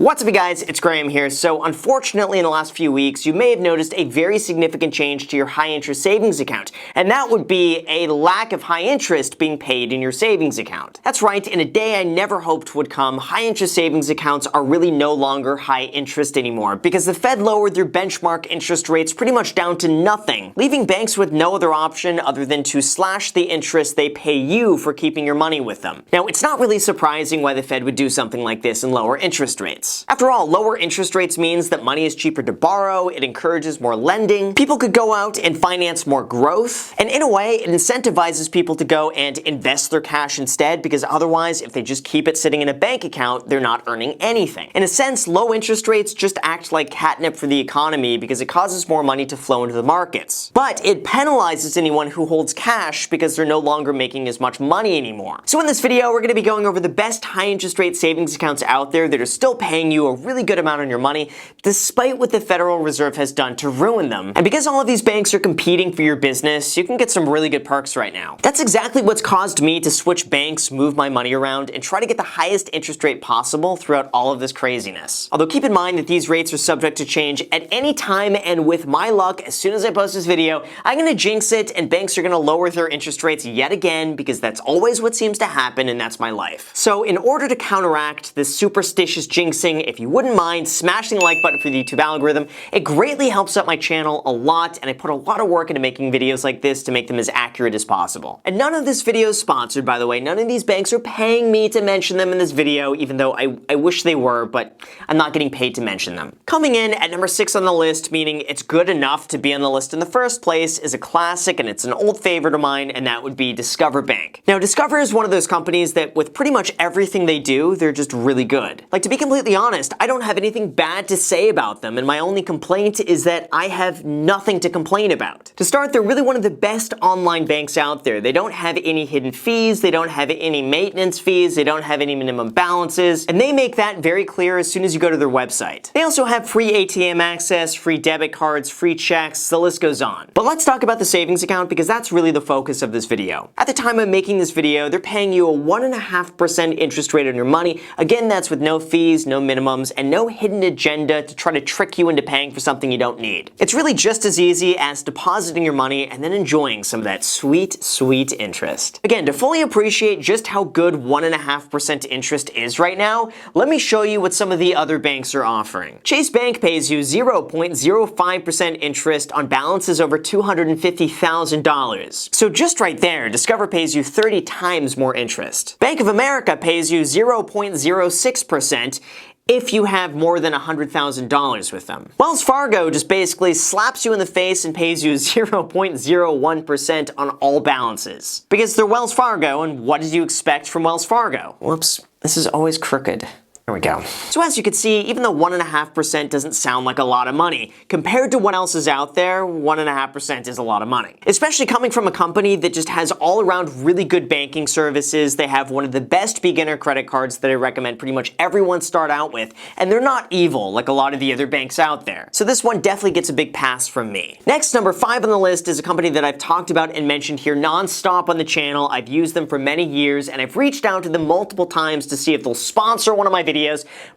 What's up, you guys? It's Graham here. So unfortunately, in the last few weeks, you may have noticed a very significant change to your high-interest savings account, and that would be a lack of high interest being paid in your savings account. That's right, in a day I never hoped would come, high-interest savings accounts are really no longer high interest anymore because the Fed lowered their benchmark interest rates pretty much down to nothing, leaving banks with no other option other than to slash the interest they pay you for keeping your money with them. Now, it's not really surprising why the Fed would do something like this and lower interest rates. After all, lower interest rates means that money is cheaper to borrow, it encourages more lending, people could go out and finance more growth, and in a way, it incentivizes people to go and invest their cash instead, because otherwise, if they just keep it sitting in a bank account, they're not earning anything. In a sense, low interest rates just act like catnip for the economy because it causes more money to flow into the markets. But it penalizes anyone who holds cash because they're no longer making as much money anymore. So in this video, we're going to be going over the best high interest rate savings accounts out there that are still paying you a really good amount on your money, despite what the Federal Reserve has done to ruin them. And because all of these banks are competing for your business, you can get some really good perks right now. That's exactly what's caused me to switch banks, move my money around, and try to get the highest interest rate possible throughout all of this craziness. Although keep in mind that these rates are subject to change at any time, and with my luck, as soon as I post this video, I'm going to jinx it and banks are going to lower their interest rates yet again, because that's always what seems to happen, and that's my life. So in order to counteract this superstitious jinxing, if you wouldn't mind smashing the like button for the YouTube algorithm, it greatly helps out my channel a lot, and I put a lot of work into making videos like this to make them as accurate as possible. And none of this video is sponsored, by the way. None of these banks are paying me to mention them in this video, even though I wish they were, but I'm not getting paid to mention them. Coming in at number 6 on the list, meaning it's good enough to be on the list in the first place, is a classic, and it's an old favorite of mine, and that would be Discover Bank. Now, Discover is one of those companies that with pretty much everything they do, they're just really good. Like, to be completely honest, I don't have anything bad to say about them, and my only complaint is that I have nothing to complain about. To start, they're really one of the best online banks out there. They don't have any hidden fees, they don't have any maintenance fees, they don't have any minimum balances, and they make that very clear as soon as you go to their website. They also have free ATM access, free debit cards, free checks, the list goes on. But let's talk about the savings account, because that's really the focus of this video. At the time of making this video, they're paying you a 1.5% interest rate on your money. Again, that's with no fees, no minimums, and no hidden agenda to try to trick you into paying for something you don't need. It's really just as easy as depositing your money and then enjoying some of that sweet, sweet interest. Again, to fully appreciate just how good 1.5% interest is right now, let me show you what some of the other banks are offering. Chase Bank pays you 0.05% interest on balances over $250,000. So just right there, Discover pays you 30 times more interest. Bank of America pays you 0.06% if you have more than $100,000 with them. Wells Fargo just basically slaps you in the face and pays you 0.01% on all balances. Because they're Wells Fargo, and what did you expect from Wells Fargo? Whoops, this is always crooked. There we go. So as you can see, even though 1.5% doesn't sound like a lot of money, compared to what else is out there, 1.5% is a lot of money. Especially coming from a company that just has all-around really good banking services. They have one of the best beginner credit cards that I recommend pretty much everyone start out with, and they're not evil like a lot of the other banks out there. So this one definitely gets a big pass from me. Next, number 5 on the list is a company that I've talked about and mentioned here non-stop on the channel. I've used them for many years, and I've reached out to them multiple times to see if they'll sponsor one of my videos,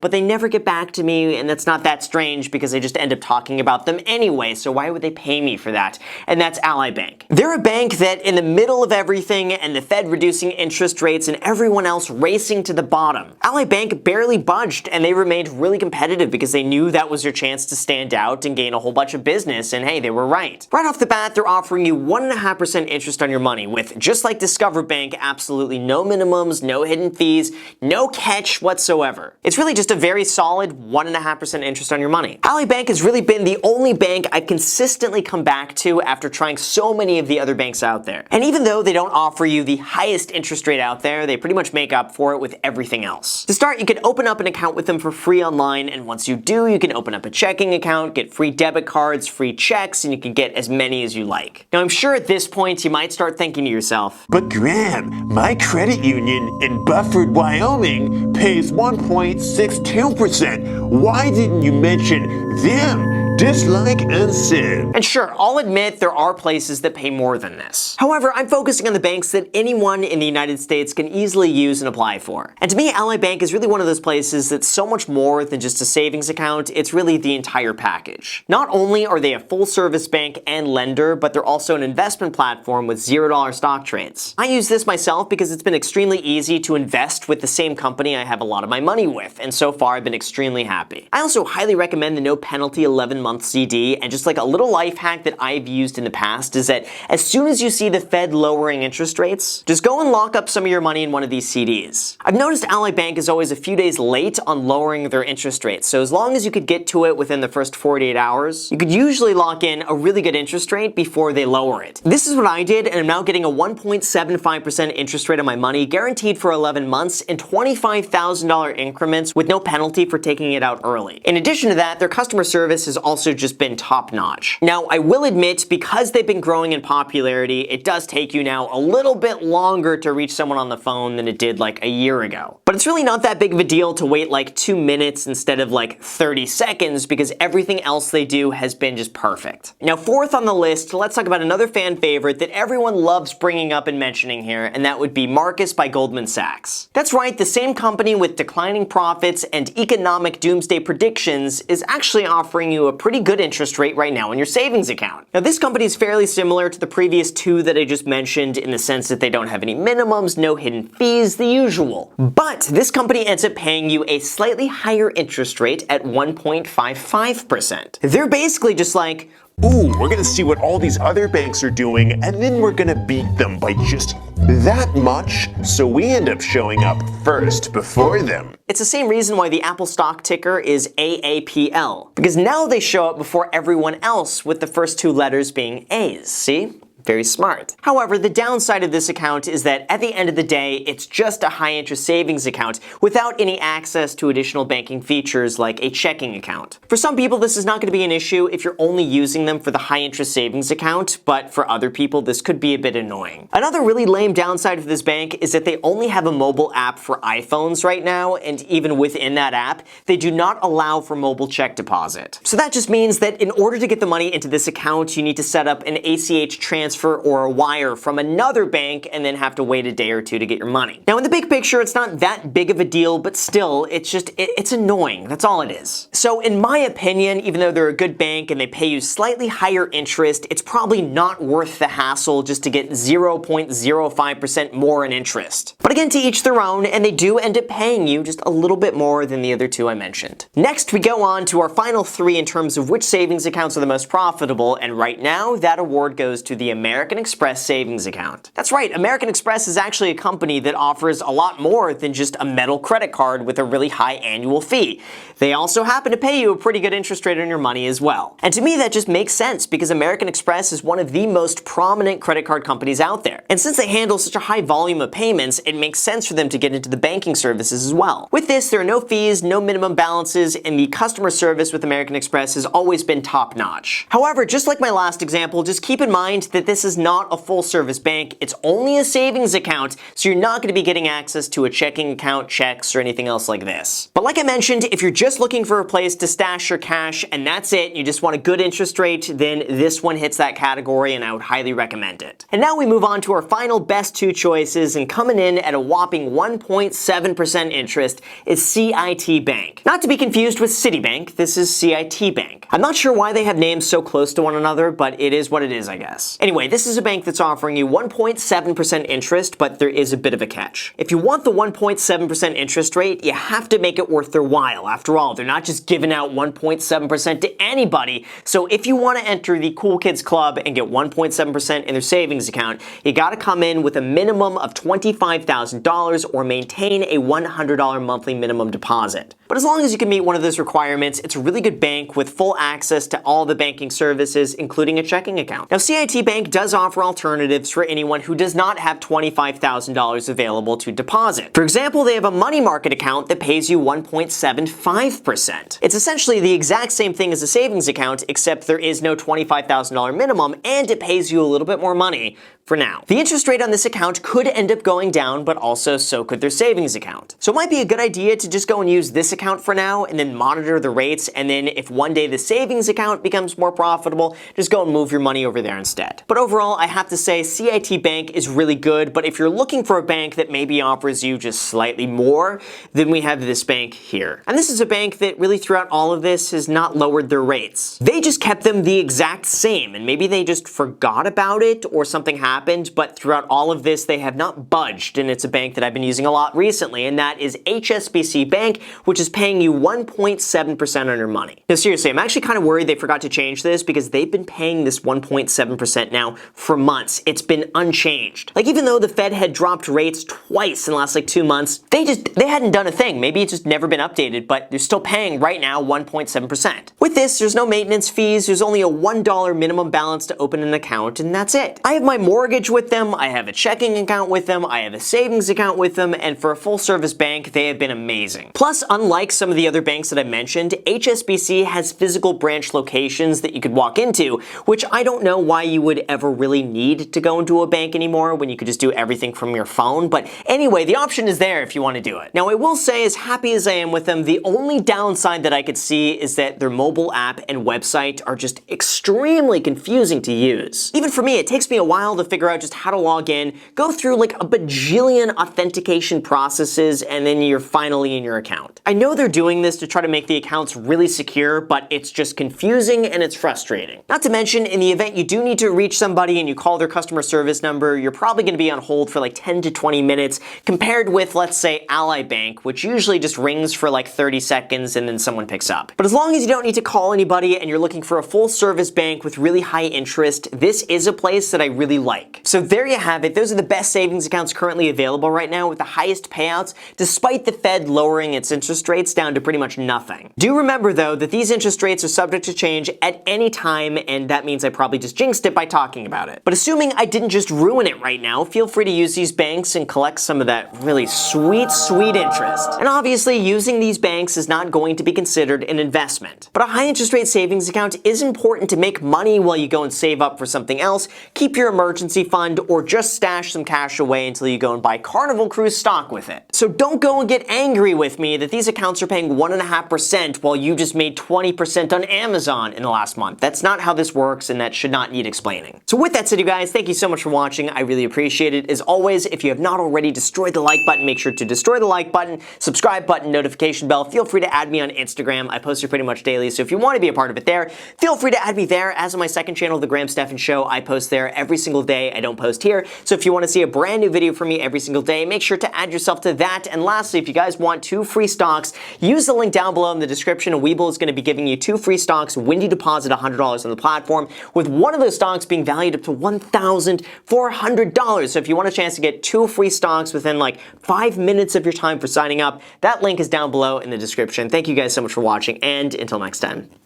but they never get back to me, and that's not that strange because I just end up talking about them anyway, so why would they pay me for that? And that's Ally Bank. They're a bank that in the middle of everything and the Fed reducing interest rates and everyone else racing to the bottom, Ally Bank barely budged, and they remained really competitive because they knew that was their chance to stand out and gain a whole bunch of business, and hey, they were right. Right off the bat, they're offering you 1.5% interest on your money with, just like Discover Bank, absolutely no minimums, no hidden fees, no catch whatsoever. It's really just a very solid 1.5% interest on your money. Ally Bank has really been the only bank I consistently come back to after trying so many of the other banks out there. And even though they don't offer you the highest interest rate out there, they pretty much make up for it with everything else. To start, you can open up an account with them for free online, and once you do, you can open up a checking account, get free debit cards, free checks, and you can get as many as you like. Now, I'm sure at this point you might start thinking to yourself, but Graham, my credit union in Bufford, Wyoming pays 1.62%. Why didn't you mention them? dislike and send. And sure, I'll admit there are places that pay more than this. However, I'm focusing on the banks that anyone in the United States can easily use and apply for. And to me, Ally Bank is really one of those places that's so much more than just a savings account, it's really the entire package. Not only are they a full-service bank and lender, but they're also an investment platform with $0 stock trades. I use this myself because it's been extremely easy to invest with the same company I have a lot of my money with, and so far I've been extremely happy. I also highly recommend the no penalty 11-month CD, and just like a little life hack that I've used in the past is that as soon as you see the Fed lowering interest rates, just go and lock up some of your money in one of these CDs. I've noticed Ally Bank is always a few days late on lowering their interest rates, so as long as you could get to it within the first 48 hours, you could usually lock in a really good interest rate before they lower it. This is what I did, and I'm now getting a 1.75% interest rate on my money, guaranteed for 11 months in $25,000 increments with no penalty for taking it out early. In addition to that, their customer service has also just been top-notch. Now, I will admit, because they've been growing in popularity, it does take you now a little bit longer to reach someone on the phone than it did like a year ago. But it's really not that big of a deal to wait like 2 minutes instead of like 30 seconds because everything else they do has been just perfect. Now, fourth on the list, let's talk about another fan favorite that everyone loves bringing up and mentioning here, and that would be Marcus by Goldman Sachs. That's right, the same company with declining profits and economic doomsday predictions is actually offering you a pretty good interest rate right now in your savings account. Now, this company is fairly similar to the previous two that I just mentioned in the sense that they don't have any minimums, no hidden fees, the usual. But this company ends up paying you a slightly higher interest rate at 1.55%. They're basically just like, Ooh, we're gonna see what all these other banks are doing, and then we're gonna beat them by just that much, so we end up showing up first before them. it's the same reason why the Apple stock ticker is AAPL, because now they show up before everyone else with the first two letters being A's, see? Very smart. However, the downside of this account is that at the end of the day, it's just a high-interest savings account without any access to additional banking features like a checking account. For some people, this is not going to be an issue if you're only using them for the high-interest savings account, but for other people, this could be a bit annoying. Another really lame downside of this bank is that they only have a mobile app for iPhones right now, and even within that app, they do not allow for mobile check deposit. So that just means that in order to get the money into this account, you need to set up an ACH transfer or a wire from another bank and then have to wait a day or two to get your money. Now in the big picture, it's not that big of a deal, but still, it's annoying. That's all it is. So in my opinion, even though they're a good bank and they pay you slightly higher interest, it's probably not worth the hassle just to get 0.05% more in interest. But again, to each their own, and they do end up paying you just a little bit more than the other two I mentioned. Next, we go on to our final three in terms of which savings accounts are the most profitable, and right now, that award goes to the American Express savings account. That's right, American Express is actually a company that offers a lot more than just a metal credit card with a really high annual fee. They also happen to pay you a pretty good interest rate on your money as well. And to me, that just makes sense because American Express is one of the most prominent credit card companies out there. And since they handle such a high volume of payments, it makes sense for them to get into the banking services as well. With this, there are no fees, no minimum balances, and the customer service with American Express has always been top-notch. However, just like my last example, just keep in mind that this is not a full-service bank. It's only a savings account, so you're not going to be getting access to a checking account, checks, or anything else like this. But like I mentioned, if you're just looking for a place to stash your cash and that's it, you just want a good interest rate, then this one hits that category and I would highly recommend it. And now we move on to our final best two choices, and coming in at a whopping 1.7% interest is CIT Bank. Not to be confused with Citibank, this is CIT Bank. I'm not sure why they have names so close to one another, but it is what it is, I guess. Anyway, this is a bank that's offering you 1.7% interest, but there is a bit of a catch. If you want the 1.7% interest rate, you have to make it worth their while. After all, they're not just giving out 1.7% to anybody, so if you want to enter the Cool Kids Club and get 1.7% in their savings account, you gotta come in with a minimum of $25,000 or maintain a $100 monthly minimum deposit. But as long as you can meet one of those requirements, it's a really good bank with full access to all the banking services, including a checking account. Now, CIT Bank does offer alternatives for anyone who does not have $25,000 available to deposit. For example, they have a money market account that pays you 1.75%. It's essentially the exact same thing as a savings account, except there is no $25,000 minimum, and it pays you a little bit more money for now. The interest rate on this account could end up going down, but also so could their savings account. So it might be a good idea to just go and use this account for now and then monitor the rates, and then if one day the savings account becomes more profitable, just go and move your money over there instead. But overall, I have to say CIT Bank is really good, but if you're looking for a bank that maybe offers you just slightly more, then we have this bank here. And this is a bank that really throughout all of this has not lowered their rates. They just kept them the exact same, and maybe they just forgot about it or something happened, but throughout all of this they have not budged, and it's a bank that I've been using a lot recently, and that is HSBC Bank, which is paying you 1.7% on your money. Now seriously, I'm actually kind of worried they forgot to change this because they've been paying this 1.7% now for months. It's been unchanged. Like, even though the Fed had dropped rates twice in the last like 2 months, they hadn't done a thing. Maybe it's just never been updated, but they're still paying right now 1.7%. With this, there's no maintenance fees, there's only a $1 minimum balance to open an account, and that's it. I have my mortgage with them, I have a checking account with them, I have a savings account with them, and for a full service bank, they have been amazing. Plus, unlike some of the other banks that I mentioned, HSBC has physical branch locations that you could walk into, which I don't know why you would ever really need to go into a bank anymore when you could just do everything from your phone, but anyway, the option is there if you want to do it. Now, I will say, as happy as I am with them, the only downside that I could see is that their mobile app and website are just extremely confusing to use. Even for me, it takes me a while to figure out just how to log in, go through like a bajillion authentication processes, and then you're finally in your account. I know they're doing this to try to make the accounts really secure, but it's just confusing and it's frustrating. Not to mention, in the event you do need to reach somebody and you call their customer service number, you're probably going to be on hold for like 10 to 20 minutes compared with, let's say, Ally Bank, which usually just rings for like 30 seconds and then someone picks up. But as long as you don't need to call anybody and you're looking for a full service bank with really high interest, this is a place that I really like. So there you have it. Those are the best savings accounts currently available right now with the highest payouts, despite the Fed lowering its interest rates down to pretty much nothing. Do remember though that these interest rates are subject to change at any time, and that means I probably just jinxed it by talking about it. But assuming I didn't just ruin it right now, feel free to use these banks and collect some of that really sweet, sweet interest. And obviously, using these banks is not going to be considered an investment. But a high interest rate savings account is important to make money while you go and save up for something else, keep your emergency fund, or just stash some cash away until you go and buy Carnival Cruise stock with it. So don't go and get angry with me that these accounts are paying 1.5% while you just made 20% on Amazon in the last month. That's not how this works, and that should not need explaining. So with that said, you guys, thank you so much for watching. I really appreciate it. As always, if you have not already destroyed the like button, make sure to destroy the like button, subscribe button, notification bell. Feel free to add me on Instagram. I post here pretty much daily, so if you want to be a part of it there, feel free to add me there. As on my second channel, The Graham Stephan Show, I post there every single day. I don't post here, so if you want to see a brand new video from me every single day, make sure to add yourself to that. And lastly, if you guys want 2 free stocks, use the link down below in the description. Webull is going to be giving you 2 free stocks when you deposit $100 on the platform, with one of those stocks being valued up to $1,400. So if you want a chance to get 2 free stocks within like 5 minutes of your time for signing up, that link is down below in the description. Thank you guys so much for watching, and until next time.